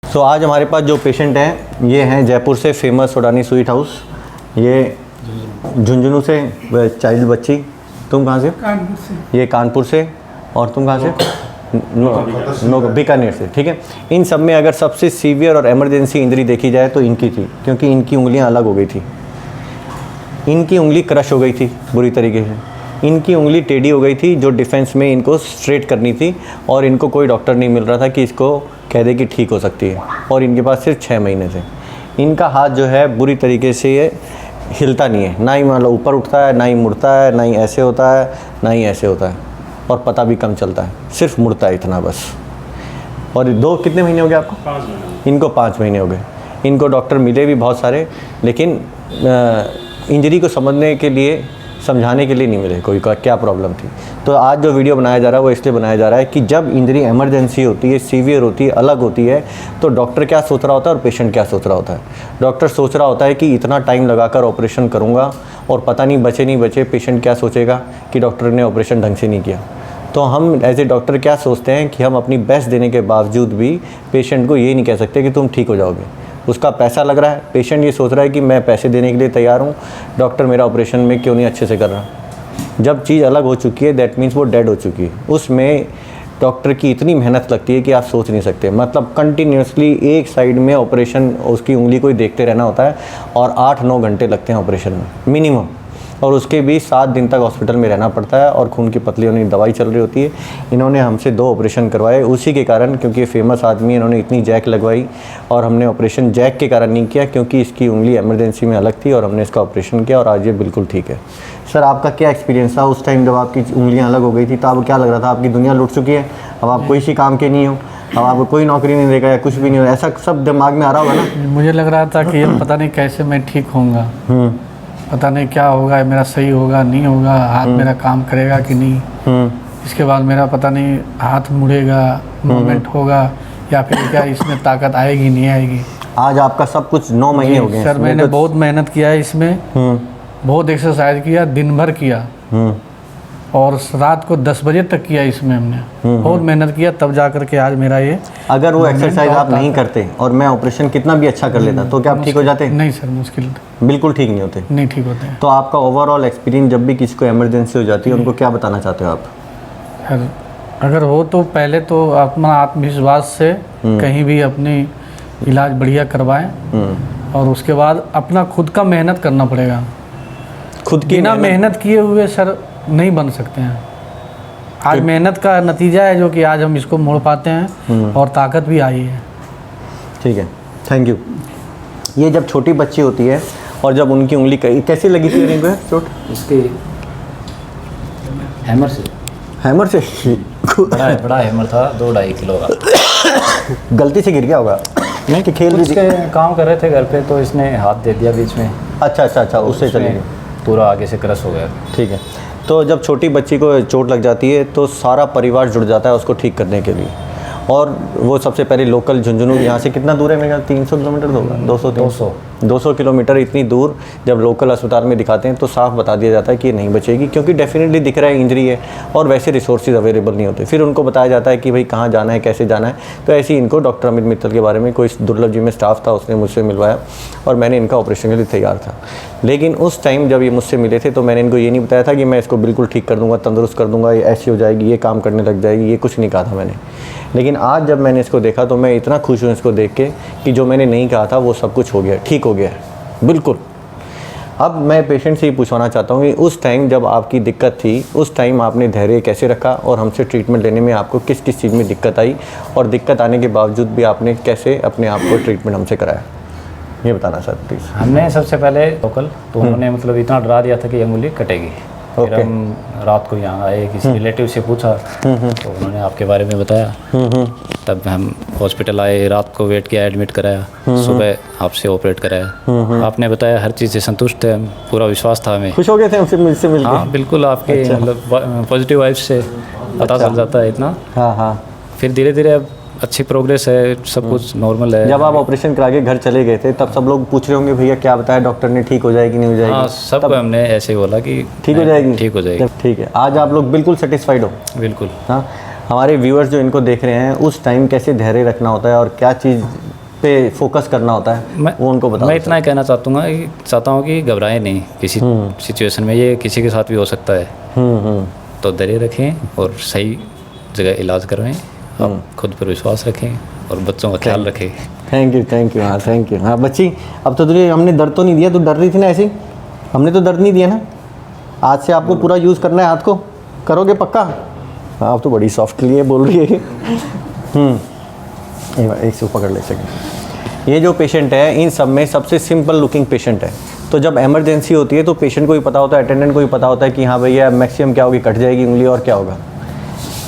सो आज हमारे पास जो पेशेंट हैं ये हैं जयपुर से फेमस सोडानी स्वीट हाउस। ये झुंझुनू से चाइल्ड बच्ची। तुम कहाँ से? कानपुर से। ये कानपुर से। और तुम कहाँ से? बीकानेर से। ठीक है। इन सब में अगर सबसे सीवियर और इमरजेंसी इंजरी देखी जाए तो इनकी थी, क्योंकि इनकी उंगलियां अलग हो गई थी। इनकी उंगली क्रश हो गई थी बुरी तरीके से। इनकी उंगली टेढ़ी हो गई थी जो डिफेंस में इनको स्ट्रेट करनी थी, और इनको कोई डॉक्टर नहीं मिल रहा था कि इसको कह दे कि ठीक हो सकती है। और इनके पास सिर्फ 6 महीने थे। इनका हाथ जो है बुरी तरीके से ये हिलता नहीं है, ना ही मतलब ऊपर उठता है, ना ही मुड़ता है, ना ही ऐसे होता है, ना ही ऐसे होता है, और पता भी कम चलता है, सिर्फ मुड़ता है इतना बस। और कितने महीने हो गए आपको? 5 महीने। इनको 5 महीने हो गए। इनको डॉक्टर मिले भी बहुत सारे, लेकिन इंजरी को समझने के लिए, समझाने के लिए नहीं मिले कोई का क्या प्रॉब्लम थी। तो आज जो वीडियो बनाया जा रहा है वो इसलिए बनाया जा रहा है कि जब इंजरी इमरजेंसी होती है, सीवियर होती है, अलग होती है, तो डॉक्टर क्या सोच रहा होता है और पेशेंट क्या सोच रहा होता है। डॉक्टर सोच रहा होता है कि इतना टाइम लगाकर ऑपरेशन करूँगा और पता नहीं बचे नहीं बचे। पेशेंट क्या सोचेगा कि डॉक्टर ने ऑपरेशन ढंग से नहीं किया। तो हम एज ए डॉक्टर क्या सोचते हैं कि हम अपनी बेस्ट देने के बावजूद भी पेशेंट को ये नहीं कह सकते कि तुम ठीक हो जाओगे। उसका पैसा लग रहा है, पेशेंट ये सोच रहा है कि मैं पैसे देने के लिए तैयार हूँ, डॉक्टर मेरा ऑपरेशन में क्यों नहीं अच्छे से कर रहा। जब चीज़ अलग हो चुकी है दैट मीन्स वो डेड हो चुकी है। उसमें डॉक्टर की इतनी मेहनत लगती है कि आप सोच नहीं सकते। मतलब कंटिन्यूसली एक साइड में ऑपरेशन, उसकी उंगली को ही देखते रहना होता है, और 8-9 घंटे लगते हैं ऑपरेशन में मिनिमम। और उसके भी 7 दिन तक हॉस्पिटल में रहना पड़ता है, और खून की पतली होने की दवाई चल रही होती है। इन्होंने हमसे 2 ऑपरेशन करवाए उसी के कारण, क्योंकि ये फेमस आदमी, इन्होंने इतनी जैक लगवाई। और हमने ऑपरेशन जैक के कारण नहीं किया, क्योंकि इसकी उंगली इमरजेंसी में अलग थी, और हमने इसका ऑपरेशन किया, और आज ये बिल्कुल ठीक है। सर, आपका क्या एक्सपीरियंस था उस टाइम जब आपकी उंगलियाँ अलग हो गई थी? तो आपको क्या लग रहा था? आपकी दुनिया लुट चुकी है, अब आप कोई सी काम के नहीं हो, अब आपको कोई नौकरी नहीं देगा या कुछ भी नहीं हो, ऐसा सब दिमाग में आ रहा होगा ना? मुझे लग रहा था कि पता नहीं कैसे मैं ठीक होऊंगा, पता नहीं क्या होगा, मेरा सही होगा नहीं होगा, हाथ मेरा काम करेगा कि नहीं। इसके बाद मेरा पता नहीं हाथ मुड़ेगा, मूवमेंट होगा, या फिर क्या इसमें ताकत आएगी नहीं आएगी। आज आपका सब कुछ 9 महीने हो गए। सर, मैंने बहुत मेहनत किया है इसमें, बहुत एक्सरसाइज किया, दिन भर किया, और रात को 10 बजे तक किया इसमें हमने। बहुत मेहनत किया, तब जा कर के आज मेरा ये। अगर वो एक्सरसाइज आप नहीं करते और मैं ऑपरेशन कितना भी अच्छा कर लेता तो क्या आप ठीक हो जाते? नहीं सर, मुश्किल, बिल्कुल ठीक नहीं होते। नहीं ठीक होते। तो आपका ओवरऑल एक्सपीरियंस, जब भी किसी को इमरजेंसी हो जाती है उनको क्या बताना चाहते हो आप? अगर हो तो पहले तो अपना आत्मविश्वास से कहीं भी अपनी इलाज बढ़िया करवाएं, और उसके बाद अपना खुद का मेहनत करना पड़ेगा। खुद की बिना मेहनत किए हुए सर नहीं बन सकते हैं। आज मेहनत का नतीजा है जो कि आज हम इसको मोड़ पाते हैं, और ताकत भी आई है। ठीक है, थैंक यू। ये जब छोटी बच्ची होती है और जब उनकी उंगली कैसी लगी थी इनको चोट? इसके हैमर से। हैमर से? बड़ा हैमर था, 2-2.5 किलो का। गलती से गिर गया होगा नहीं कि खेल कुछ के काम कर रहे थे घर पे, तो इसने हाथ दे दिया बीच में। अच्छा, उससे चली गई। पूरा आगे से क्रश हो गया। ठीक है। तो जब छोटी बच्ची को चोट लग जाती है तो सारा परिवार जुड़ जाता है उसको ठीक करने के लिए, और वो सबसे पहले लोकल झुंझुनू, यहाँ से कितना दूर है? मेरा 300 किलोमीटर होगा, 200 किलोमीटर इतनी दूर जब लोकल अस्पताल में दिखाते हैं तो साफ बता दिया जाता है कि ये नहीं बचेगी, क्योंकि डेफिनेटली दिख रहा है इंजरी है, और वैसे रिसोर्सेज अवेलेबल नहीं होते। फिर उनको बताया जाता है कि भाई कहाँ जाना है, कैसे जाना है। तो ऐसे ही इनको डॉक्टर अमित मित्तल के बारे में कोई दुर्लभ जी में स्टाफ था, उसने मुझसे मिलवाया, और मैंने इनका ऑपरेशन के लिए तैयार था। लेकिन उस टाइम जब ये मुझसे मिले थे तो मैंने इनको ये नहीं बताया था कि मैं इसको बिल्कुल ठीक कर दूँगा, तंदुरुस्त कर दूँगा, ये ऐसी हो जाएगी, ये काम करने लग जाएगी, ये कुछ नहीं कहा था मैंने। लेकिन आज जब मैंने इसको देखा तो मैं इतना खुश हूँ इसको देख के कि जो मैंने नहीं कहा था वो सब कुछ हो गया, ठीक हो गया बिल्कुल। अब मैं पेशेंट से ही पूछवाना चाहता हूँ कि उस टाइम जब आपकी दिक्कत थी, उस टाइम आपने धैर्य कैसे रखा, और हमसे ट्रीटमेंट लेने में आपको किस किस चीज़ में दिक्कत आई, और दिक्कत आने के बावजूद भी आपने कैसे अपने आप को ट्रीटमेंट हमसे कराया, ये बताना सर प्लीज़। हमने सबसे पहले लोकल, तो उन्होंने मतलब इतना डरा दिया था कि अंगुली कटेगी। फिर हम रात को यहाँ आए, किसी रिलेटिव से पूछा, तो उन्होंने आपके बारे में बताया। तब हम हॉस्पिटल आए, रात को वेट किया, एडमिट कराया, सुबह आपसे ऑपरेट कराया। आपने बताया, हर चीज़ से संतुष्ट थे हम, पूरा विश्वास था हमें। खुश हो गए थे हमसे मुझसे मिलकर? हाँ बिल्कुल, आपके मतलब पॉजिटिव वाइब्स से पता चल जाता है इतना। हाँ। फिर धीरे धीरे अब अच्छी प्रोग्रेस है, सब कुछ नॉर्मल है। जब आप ऑपरेशन करा के घर चले गए थे तब सब लोग पूछ रहे होंगे भैया क्या बताया डॉक्टर ने, ठीक हो जाएगी नहीं हो जाएगी? हाँ, सबको हमने ऐसे ही बोला कि ठीक हो जाएगी, ठीक हो जाएगी। ठीक है। आज आप लोग बिल्कुल सेटिस्फाइड हो? बिल्कुल। हाँ, हमारे व्यूअर्स जो इनको देख रहे हैं उस टाइम कैसे धैर्य रखना होता है और क्या चीज़ पे फोकस करना होता है वो उनको बता। मैं इतना ही कहना चाहता हूँ कि घबराएं नहीं किसी सिचुएशन में, ये किसी के साथ भी हो सकता है। तो धैर्य रखें और सही जगह इलाज करवाएं, आप खुद पर विश्वास रखें और बच्चों का ख्याल रखें। थैंक यू हाँ, थैंक यू। हाँ बच्ची, अब तो तुझे हमने दर्द तो नहीं दिया, तू डर रही थी ना ऐसे ही, हमने तो दर्द नहीं दिया ना। आज से आपको पूरा यूज़ करना है हाथ को, करोगे पक्का? हाँ, आप तो बड़ी सॉफ्टली बोल रही है। एक से पकड़ ले सके। ये जो पेशेंट है इन सब में सबसे सिंपल लुकिंग पेशेंट है। तो जब इमरजेंसी होती है तो पेशेंट को भी पता होता है, अटेंडेंट को भी पता होता है कि हाँ भैया मैक्सिमम क्या होगी, कट जाएगी उंगली और क्या होगा।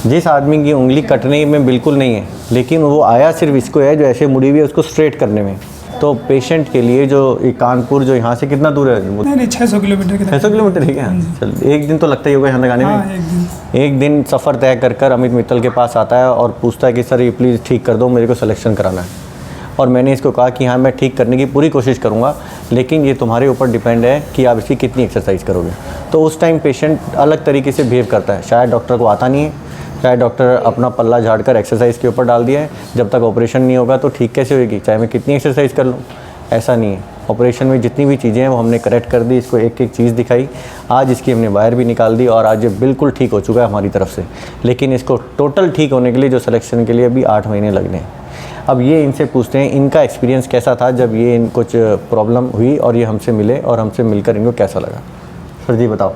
जिस आदमी की उंगली कटने में बिल्कुल नहीं है, लेकिन वो आया सिर्फ इसको है जो ऐसे मुड़ी हुई है उसको स्ट्रेट करने में, तो पेशेंट के लिए जो कानपुर जो यहाँ से कितना दूर है? नहीं 600 किलोमीटर। 600 किलोमीटर है क्या? चल, एक दिन तो लगता ही होगा यहाँ तक आने में। एक दिन सफ़र तय कर अमित मित्तल के पास आता है और पूछता है कि सर ये प्लीज़ ठीक कर दो, मेरे को सिलेक्शन कराना है। और मैंने इसको कहा कि हाँ मैं ठीक करने की पूरी कोशिश करूँगा, लेकिन ये तुम्हारे ऊपर डिपेंड है कि आप इसकी कितनी एक्सरसाइज करोगे। तो उस टाइम पेशेंट अलग तरीके से बिहेव करता है, शायद डॉक्टर को आता नहीं है, शायद डॉक्टर अपना पल्ला झाड़कर एक्सरसाइज के ऊपर डाल दिया है, जब तक ऑपरेशन नहीं होगा तो ठीक कैसे होगी, चाहे मैं कितनी एक्सरसाइज कर लूँ। ऐसा नहीं है, ऑपरेशन में जितनी भी चीज़ें हैं वो हमने करेक्ट कर दी, इसको एक एक चीज़ दिखाई, आज इसकी हमने वायर भी निकाल दी और आज ये बिल्कुल ठीक हो चुका है हमारी तरफ से। लेकिन इसको टोटल ठीक होने के लिए जो सिलेक्शन के लिए अभी 8 महीने लगने हैं। अब ये इनसे पूछते हैं इनका एक्सपीरियंस कैसा था जब ये इन कुछ प्रॉब्लम हुई और ये हमसे मिले और हमसे मिलकर इनको कैसा लगा। सर जी बताओ।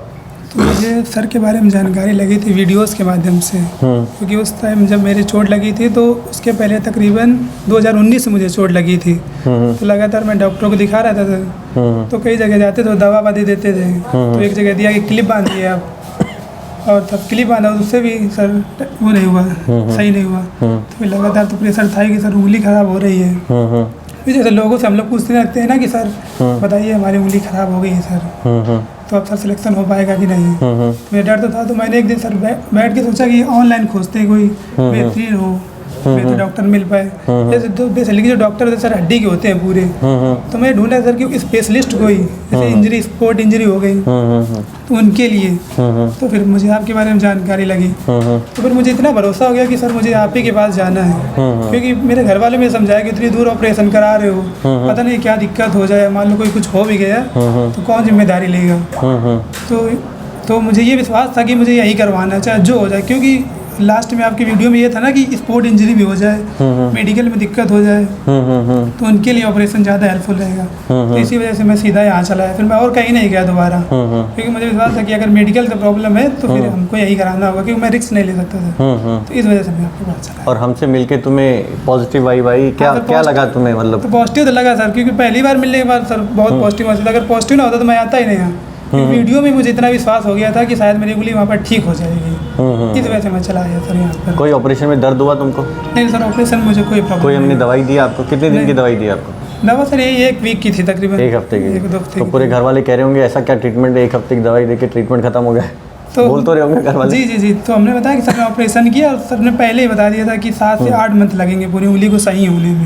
तो मुझे सर के बारे में जानकारी लगी थी वीडियोस के माध्यम से, क्योंकि उस टाइम जब मेरी चोट लगी थी तो उसके पहले तकरीबन 2019 में मुझे चोट लगी थी। तो लगातार मैं डॉक्टरों को दिखा रहा था, तो कई जगह जाते तो दवा वादी देते थे। तो एक जगह दिया कि क्लिप बांधिए आप, और तब क्लिप बांधा उससे भी सर वो नहीं हुआ, सही नहीं हुआ। तो फिर लगातार तो प्रेशर था कि सर उंगली ख़राब हो रही है। फिर जैसे लोगों से हम लोग पूछते रहते हैं ना कि सर बताइए हमारी उंगली ख़राब हो गई है सर, तो अब सर सिलेक्शन हो पाएगा कि नहीं। तो मेरा डर तो था, तो मैंने एक दिन सर बैठ के सोचा कि ऑनलाइन खोजते हैं कोई बेहतरीन हो, बेहतर डॉक्टर मिल पाए। जैसे तो बेसिकली जो डॉक्टर होते हैं सर हड्डी के होते हैं पूरे, तो मैं ढूंढा सर कि स्पेशलिस्ट कोई, जैसे इंजरी स्पोर्ट इंजरी हो गई तो उनके लिए। तो फिर मुझे आपके बारे में जानकारी लगी, तो फिर मुझे इतना भरोसा हो गया कि सर मुझे आप ही के पास जाना है, क्योंकि मेरे घर वाले मुझे समझाया कि इतनी दूर ऑपरेशन करा रहे हो, पता नहीं क्या दिक्कत हो जाए, मान लो कोई कुछ हो भी गया तो कौन जिम्मेदारी लेगा। तो मुझे ये विश्वास था कि मुझे यही करवाना, चाहे जो हो जाए, क्योंकि लास्ट में आपकी वीडियो में ये था ना कि स्पोर्ट इंजरी भी हो जाए, मेडिकल में दिक्कत हो जाए, तो उनके लिए ऑपरेशन ज़्यादा हेल्पफुल रहेगा। तो इसी वजह से मैं सीधा यहाँ चला है, फिर मैं और कहीं नहीं गया दोबारा, क्योंकि मुझे विश्वास था कि अगर मेडिकल का प्रॉब्लम है तो फिर हमको यही कराना होगा, क्योंकि मैं रिस्क नहीं ले सकता था। तो इस वजह से मैं आपके पास चला। और हमसे मिलके तुम्हें पॉजिटिव वाई क्या लगा तुम्हें? मतलब तो पॉजिटिव तो लगा सर, क्योंकि पहली बार मिलने के बाद सर बहुत पॉजिटिव महसूस। अगर पॉजिटिव ना होता तो मैं आता ही नहीं यहाँ, वीडियो में मुझे इतना विश्वास हो गया था कि शायद मेरी उंगली वहाँ पर ठीक हो जाएगी, इस वजह से मैं चला गया सर यहाँ पर। कोई ऑपरेशन में दर्द हुआ तुमको? नहीं सर, ऑपरेशन में मुझे कोई प्रॉब्लम। कोई हमने दवाई दी आपको? कितने दिन की दवाई दी आपको? दवा सर यही 1 वीक की थी तकरीबन, 1 हफ्ते की। 1-2 हफ्ते तो पूरे घर वाले कह रहे होंगे ऐसा क्या ट्रीटमेंट है, 1 हफ्ते की दवाई देके ट्रीटमेंट खत्म हो गया, तो बोल तो रहे होंगे घर वाले? जी। तो हमने बताया कि सर ने ऑपरेशन किया और सर ने पहले ही बता दिया था कि 7 से 8 मंथ लगेंगे पूरी उंगली को सही होने में।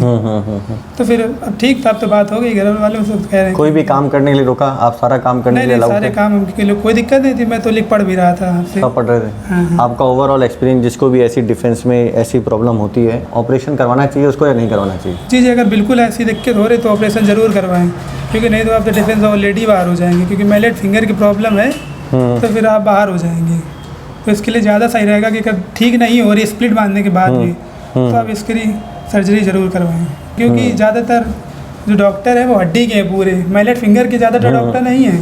तो फिर अब ठीक था, अब तो बात हो गई, घर वाले उस वक्त कह रहे हैं। कोई भी काम करने के लिए रोका? आप सारा काम करने के लिए नहीं, सारे काम के लिए कोई दिक्कत नहीं थी, मैं तो लिख पढ़ भी रहा था आपसे। सब पढ़ रहे थे? आपका ओवरऑल एक्सपीरियंस, जिसको भी ऐसी डिफेंस में ऐसी प्रॉब्लम होती है, ऑपरेशन करवाना चाहिए उसको या नहीं करवाना चाहिए? जी, अगर बिल्कुल ऐसी दिक्कत हो रही तो ऑपरेशन ज़रूर करवाएं, क्योंकि नहीं तो आप तो डिफेंस ऑलरेडी बाहर हो जाएंगे, क्योंकि मैलेट फिंगर की प्रॉब्लम है तो फिर आप बाहर हो जाएंगे। तो इसके लिए ज़्यादा सही रहेगा कि अगर ठीक नहीं हो रही स्प्लिट बांधने के बाद भी तो आप इसके लिए सर्जरी ज़रूर करवाएं, क्योंकि ज़्यादातर जो डॉक्टर है वो हड्डी के हैं पूरे, मैलेट फिंगर के ज़्यादातर डॉक्टर नहीं है।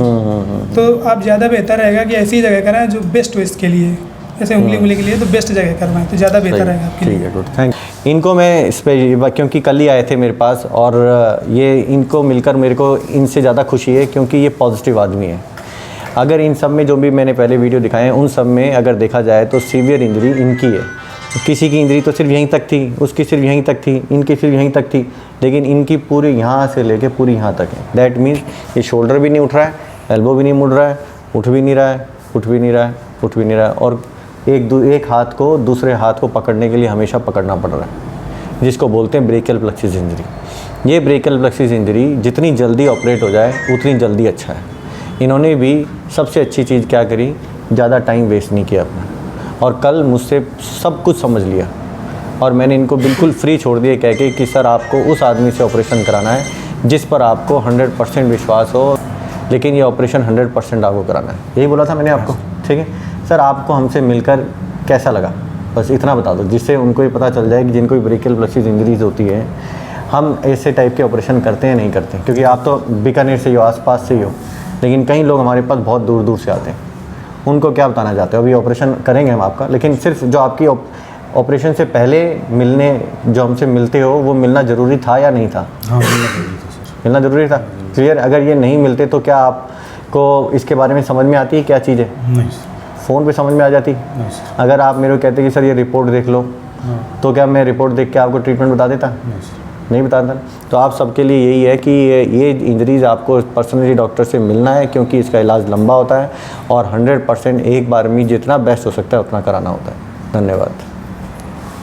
तो आप ज़्यादा बेहतर रहेगा कि ऐसी जगह कराएं जो बेस्ट हो इसके लिए, जैसे उंगली के लिए तो बेस्ट जगह करवाएं तो ज़्यादा बेहतर रहेगा आपके लिए। ठीक है, गुड, थैंक यू। इनको मैं इस पर, क्योंकि कल ही आए थे मेरे पास, और ये इनको मिलकर मेरे को इनसे ज़्यादा खुशी है क्योंकि ये पॉजिटिव आदमी है। अगर इन सब में जो भी मैंने पहले वीडियो दिखाए हैं उन सब में अगर देखा जाए तो सीवियर इंजरी इनकी है। किसी की इंजरी तो सिर्फ यहीं तक थी, उसकी सिर्फ यहीं तक थी, इनकी सिर्फ यहीं तक थी, लेकिन इनकी पूरी यहाँ से लेके पूरी यहाँ तक है। दैट मीन्स ये शोल्डर भी नहीं उठ रहा है, एल्बो भी नहीं मुड़ रहा है, उठ भी नहीं रहा है, उठ भी नहीं रहा है, उठ भी नहीं रहा है, और एक हाथ को दूसरे हाथ को पकड़ने के लिए हमेशा पकड़ना पड़ रहा है, जिसको बोलते हैं ब्रेकियल प्लेक्सिस इंजरी। ये ब्रेकियल प्लेक्सिस इंजरी जितनी जल्दी ऑपरेट हो जाए उतनी जल्दी अच्छा है। इन्होंने भी सबसे अच्छी चीज़ क्या करी, ज़्यादा टाइम वेस्ट नहीं किया अपना, और कल मुझसे सब कुछ समझ लिया। और मैंने इनको बिल्कुल फ्री छोड़ दिया कह के कि सर आपको उस आदमी से ऑपरेशन कराना है जिस पर आपको 100% विश्वास हो, लेकिन ये ऑपरेशन 100% आपको कराना है। यही बोला था मैंने आपको, ठीक है सर। आपको हमसे मिलकर कैसा लगा, बस इतना बता दो, जिससे उनको ये पता चल जाए कि जिनको भी ब्रेकियल प्लक्सिस इंजरीज होती है हम ऐसे टाइप के ऑपरेशन करते हैं नहीं करते। क्योंकि आप तो बीकानेर से ही हो, आसपास से ही हो, लेकिन कई लोग हमारे पास बहुत दूर दूर से आते हैं। उनको क्या बताना चाहते हो? अभी ऑपरेशन करेंगे हम आपका, लेकिन सिर्फ जो आपकी ऑपरेशन से पहले मिलने जो हमसे मिलते हो वो मिलना ज़रूरी था या नहीं था? हाँ, मिलना ज़रूरी था। क्लियर। अगर ये नहीं मिलते तो क्या आपको इसके बारे में समझ में आती है क्या चीज़ है? नहीं फ़ोन पे समझ में आ जाती? नहीं सर। अगर आप मेरे को कहते कि सर ये रिपोर्ट देख लो, तो क्या मैं रिपोर्ट देख के आपको ट्रीटमेंट बता देता? नहीं सर। नहीं बताता। तो आप सबके लिए यही है कि ये इंजरीज़ आपको पर्सनली डॉक्टर से मिलना है, क्योंकि इसका इलाज लंबा होता है और 100% एक बार में जितना बेस्ट हो सकता है उतना कराना होता है। धन्यवाद।